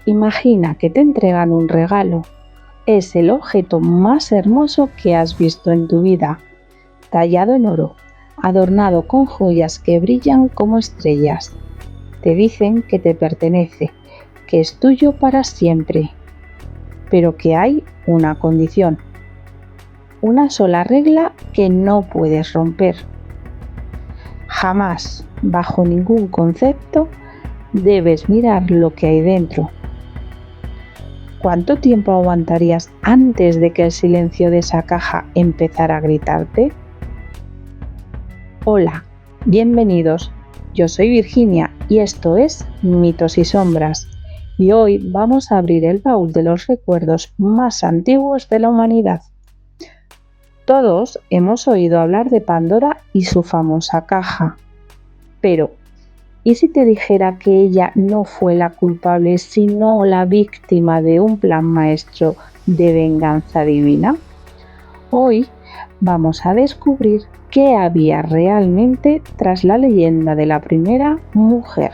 Imagina que te entregan un regalo. Es el objeto más hermoso que has visto en tu vida, tallado en oro, adornado con joyas que brillan como estrellas. Te dicen que te pertenece, que es tuyo para siempre, pero que hay una condición, una sola regla que no puedes romper. Jamás, bajo ningún concepto, debes mirar lo que hay dentro. ¿Cuánto tiempo aguantarías antes de que el silencio de esa caja empezara a gritarte? Hola, bienvenidos. Yo soy Virginia y esto es Mitos y Sombras. Y hoy vamos a abrir el baúl de los recuerdos más antiguos de la humanidad. Todos hemos oído hablar de Pandora y su famosa caja. Pero, ¿y si te dijera que ella no fue la culpable, sino la víctima de un plan maestro de venganza divina? Hoy vamos a descubrir qué había realmente tras la leyenda de la primera mujer.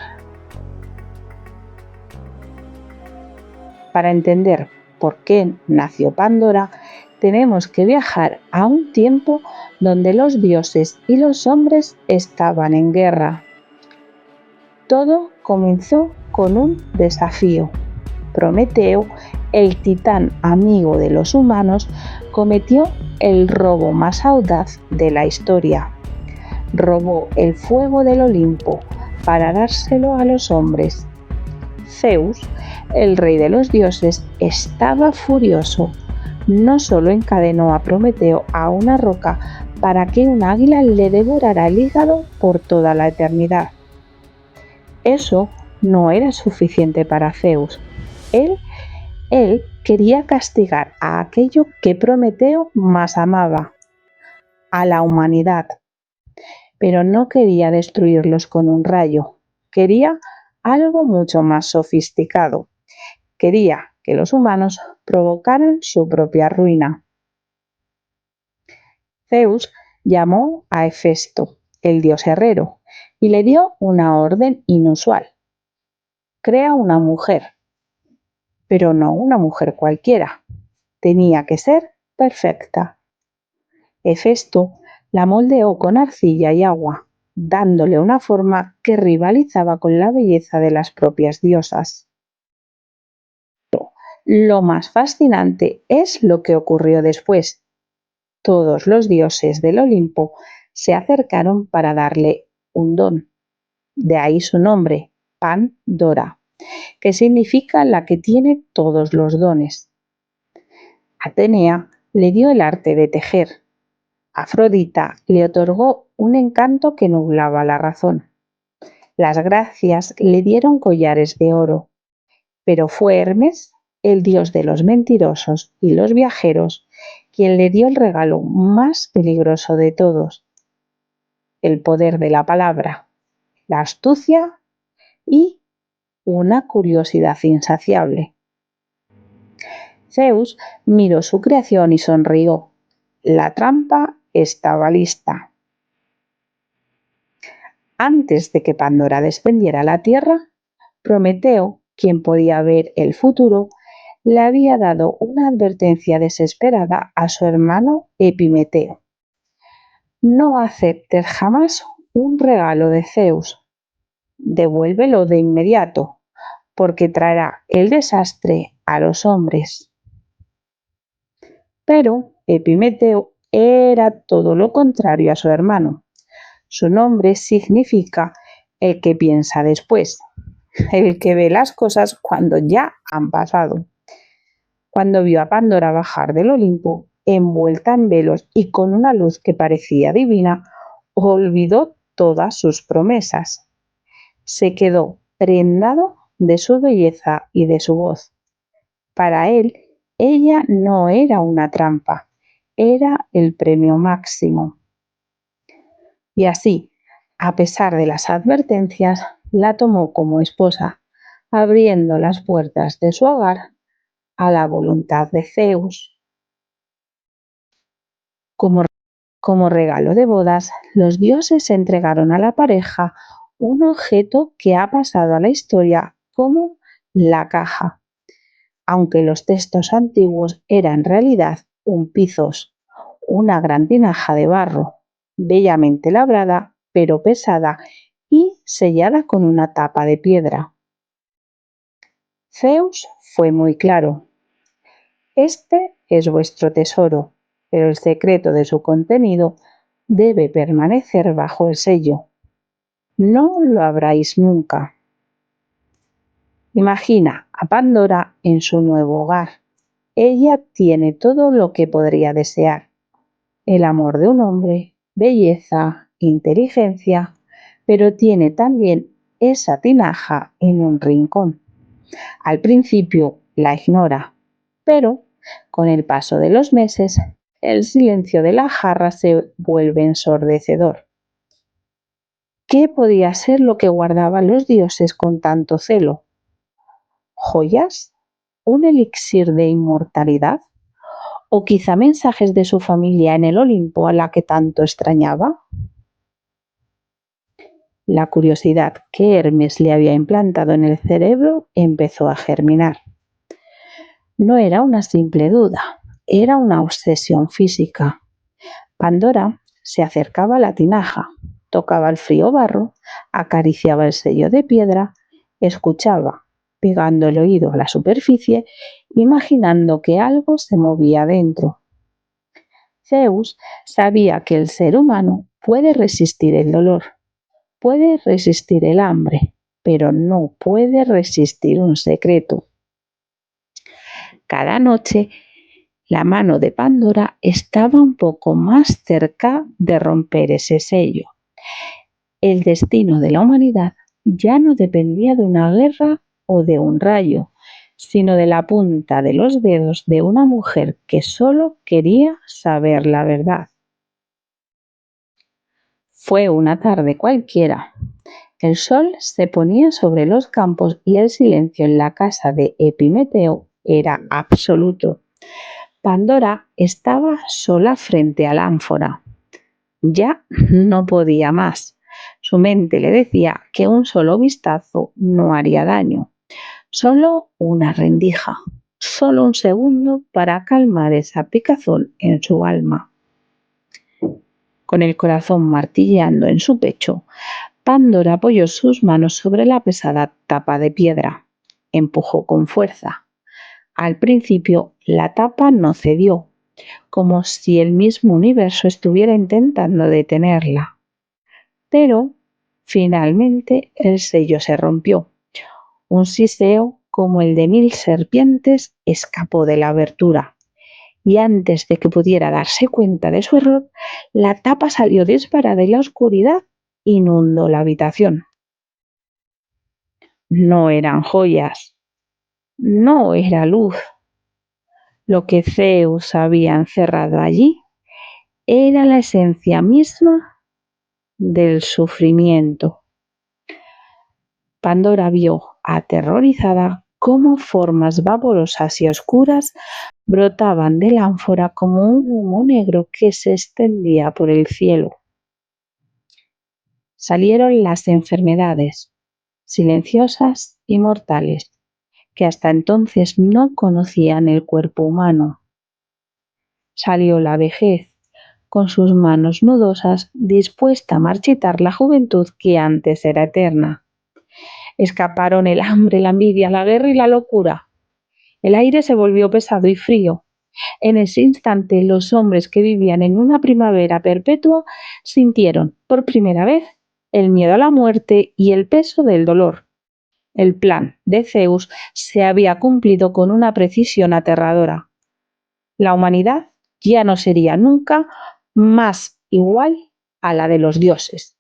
Para entender por qué nació Pandora, tenemos que viajar a un tiempo donde los dioses y los hombres estaban en guerra. Todo comenzó con un desafío. Prometeo, el titán amigo de los humanos, cometió el robo más audaz de la historia. Robó el fuego del Olimpo para dárselo a los hombres. Zeus, el rey de los dioses, estaba furioso. No solo encadenó a Prometeo a una roca para que un águila le devorara el hígado por toda la eternidad. Eso no era suficiente para Zeus. Él quería castigar a aquello que Prometeo más amaba, a la humanidad. Pero no quería destruirlos con un rayo. Quería algo mucho más sofisticado. Quería que los humanos provocaran su propia ruina. Zeus llamó a Hefesto, el dios herrero, y le dio una orden inusual. Crea una mujer, pero no una mujer cualquiera. Tenía que ser perfecta. Hefesto la moldeó con arcilla y agua, dándole una forma que rivalizaba con la belleza de las propias diosas. Lo más fascinante es lo que ocurrió después. Todos los dioses del Olimpo se acercaron para darle un don. De ahí su nombre, Pandora, que significa la que tiene todos los dones. Atenea le dio el arte de tejer. Afrodita le otorgó un encanto que nublaba la razón. Las Gracias le dieron collares de oro, pero fue Hermes, el dios de los mentirosos y los viajeros, quien le dio el regalo más peligroso de todos: el poder de la palabra, la astucia y una curiosidad insaciable. Zeus miró su creación y sonrió. La trampa estaba lista. Antes de que Pandora descendiera a la tierra, Prometeo, quien podía ver el futuro, le había dado una advertencia desesperada a su hermano Epimeteo. No aceptes jamás un regalo de Zeus. Devuélvelo de inmediato, porque traerá el desastre a los hombres. Pero Epimeteo era todo lo contrario a su hermano. Su nombre significa el que piensa después, el que ve las cosas cuando ya han pasado. Cuando vio a Pandora bajar del Olimpo, envuelta en velos y con una luz que parecía divina, olvidó todas sus promesas. Se quedó prendado de su belleza y de su voz. Para él, ella no era una trampa, era el premio máximo. Y así, a pesar de las advertencias, la tomó como esposa, abriendo las puertas de su hogar a la voluntad de Zeus. Como regalo de bodas, los dioses entregaron a la pareja un objeto que ha pasado a la historia como la caja. aunque los textos antiguos eran en realidad un pithos, una gran tinaja de barro, bellamente labrada, pero pesada y sellada con una tapa de piedra. Zeus fue muy claro: este es vuestro tesoro, pero el secreto de su contenido debe permanecer bajo el sello. No lo abráis nunca. Imagina a Pandora en su nuevo hogar. Ella tiene todo lo que podría desear: el amor de un hombre, belleza, inteligencia, pero tiene también esa tinaja en un rincón. Al principio la ignora, pero con el paso de los meses, el silencio de la jarra se vuelve ensordecedor. ¿Qué podía ser lo que guardaban los dioses con tanto celo? ¿Joyas? ¿Un elixir de inmortalidad? ¿O quizá mensajes de su familia en el Olimpo a la que tanto extrañaba? La curiosidad que Hermes le había implantado en el cerebro empezó a germinar. No era una simple duda, era una obsesión física. Pandora se acercaba a la tinaja, tocaba el frío barro, acariciaba el sello de piedra, escuchaba, pegando el oído a la superficie, imaginando que algo se movía dentro. Zeus sabía que el ser humano puede resistir el dolor, puede resistir el hambre, pero no puede resistir un secreto. Cada noche, la mano de Pandora estaba un poco más cerca de romper ese sello. El destino de la humanidad ya no dependía de una guerra o de un rayo, sino de la punta de los dedos de una mujer que solo quería saber la verdad. Fue una tarde cualquiera. El sol se ponía sobre los campos y el silencio en la casa de Epimeteo era absoluto. Pandora estaba sola frente a la ánfora. Ya no podía más. Su mente le decía que un solo vistazo no haría daño. Solo una rendija, solo un segundo para calmar esa picazón en su alma. Con el corazón martilleando en su pecho, Pandora apoyó sus manos sobre la pesada tapa de piedra. Empujó con fuerza. Al principio, la tapa no cedió, como si el mismo universo estuviera intentando detenerla. Pero, finalmente, el sello se rompió. Un siseo como el de 1000 serpientes escapó de la abertura. Y antes de que pudiera darse cuenta de su error, la tapa salió disparada y la oscuridad inundó la habitación. No eran joyas, no era luz. Lo que Zeus había encerrado allí era la esencia misma del sufrimiento. Pandora vio, aterrorizada, cómo formas vaporosas y oscuras brotaban de la ánfora como un humo negro que se extendía por el cielo. Salieron las enfermedades, silenciosas y mortales, que hasta entonces no conocían el cuerpo humano. Salió la vejez, con sus manos nudosas, dispuesta a marchitar la juventud que antes era eterna. Escaparon el hambre, la envidia, la guerra y la locura. El aire se volvió pesado y frío. En ese instante, los hombres que vivían en una primavera perpetua sintieron, por primera vez, el miedo a la muerte y el peso del dolor. El plan de Zeus se había cumplido con una precisión aterradora. La humanidad ya no sería nunca más igual a la de los dioses.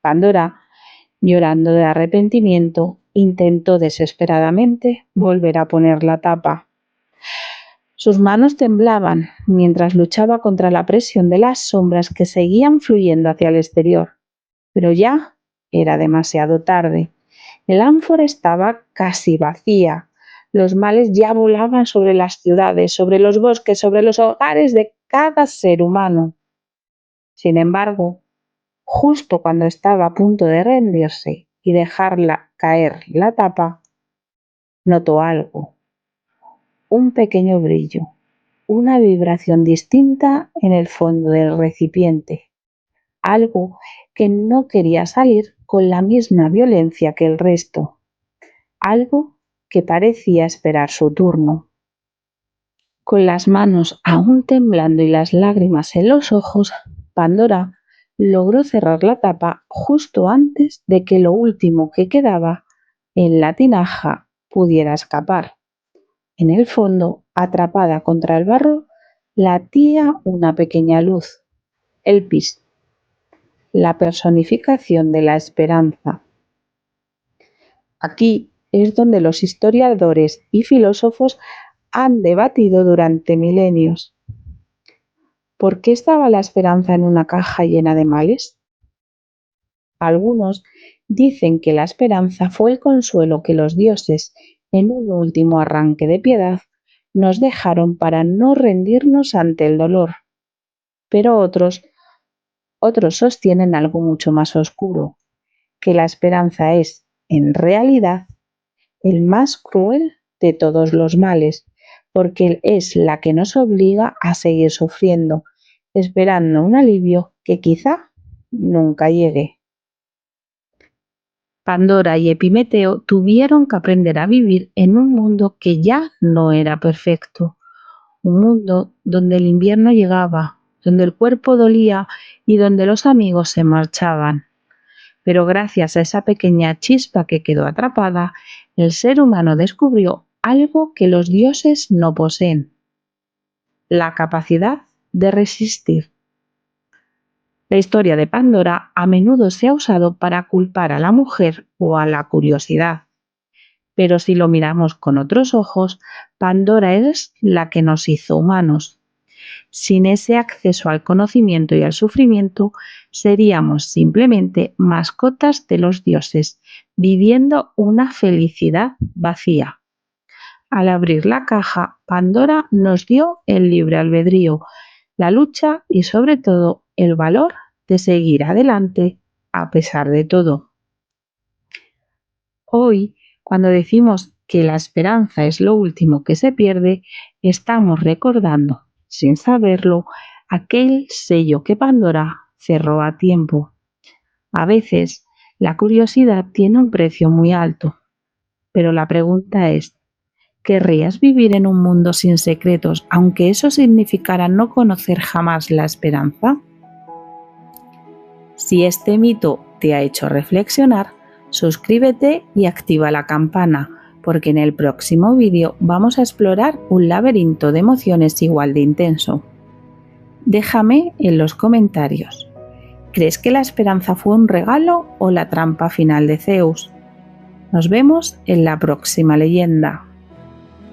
Pandora, llorando de arrepentimiento, intentó desesperadamente volver a poner la tapa. Sus manos temblaban mientras luchaba contra la presión de las sombras que seguían fluyendo hacia el exterior. Pero ya era demasiado tarde. El ánfora estaba casi vacía. Los males ya volaban sobre las ciudades, sobre los bosques, sobre los hogares de cada ser humano. Sin embargo, justo cuando estaba a punto de rendirse y dejarla caer la tapa, notó algo, un pequeño brillo, una vibración distinta en el fondo del recipiente, algo que no quería salir con la misma violencia que el resto, algo que parecía esperar su turno. Con las manos aún temblando y las lágrimas en los ojos, Pandora logró cerrar la tapa justo antes de que lo último que quedaba en la tinaja pudiera escapar. En el fondo, atrapada contra el barro, latía una pequeña luz, el Pis, la personificación de la esperanza. Aquí es donde los historiadores y filósofos han debatido durante milenios. ¿Por qué estaba la esperanza en una caja llena de males? Algunos dicen que la esperanza fue el consuelo que los dioses, en un último arranque de piedad, nos dejaron para no rendirnos ante el dolor. Pero otros sostienen algo mucho más oscuro, que la esperanza es, en realidad, el más cruel de todos los males, porque es la que nos obliga a seguir sufriendo, esperando un alivio que quizá nunca llegue. Pandora y Epimeteo tuvieron que aprender a vivir en un mundo que ya no era perfecto, un mundo donde el invierno llegaba, donde el cuerpo dolía y donde los amigos se marchaban. Pero gracias a esa pequeña chispa que quedó atrapada, el ser humano descubrió algo que los dioses no poseen: la capacidad de resistir. La historia de Pandora a menudo se ha usado para culpar a la mujer o a la curiosidad. Pero si lo miramos con otros ojos, Pandora es la que nos hizo humanos. Sin ese acceso al conocimiento y al sufrimiento, seríamos simplemente mascotas de los dioses, viviendo una felicidad vacía. Al abrir la caja, Pandora nos dio el libre albedrío, la lucha y sobre todo el valor de seguir adelante a pesar de todo. Hoy, cuando decimos que la esperanza es lo último que se pierde, estamos recordando, sin saberlo, aquel sello que Pandora cerró a tiempo. A veces, la curiosidad tiene un precio muy alto, pero la pregunta es: ¿querrías vivir en un mundo sin secretos, aunque eso significara no conocer jamás la esperanza? Si este mito te ha hecho reflexionar, suscríbete y activa la campana, porque en el próximo vídeo vamos a explorar un laberinto de emociones igual de intenso. Déjame en los comentarios: ¿crees que la esperanza fue un regalo o la trampa final de Zeus? Nos vemos en la próxima leyenda.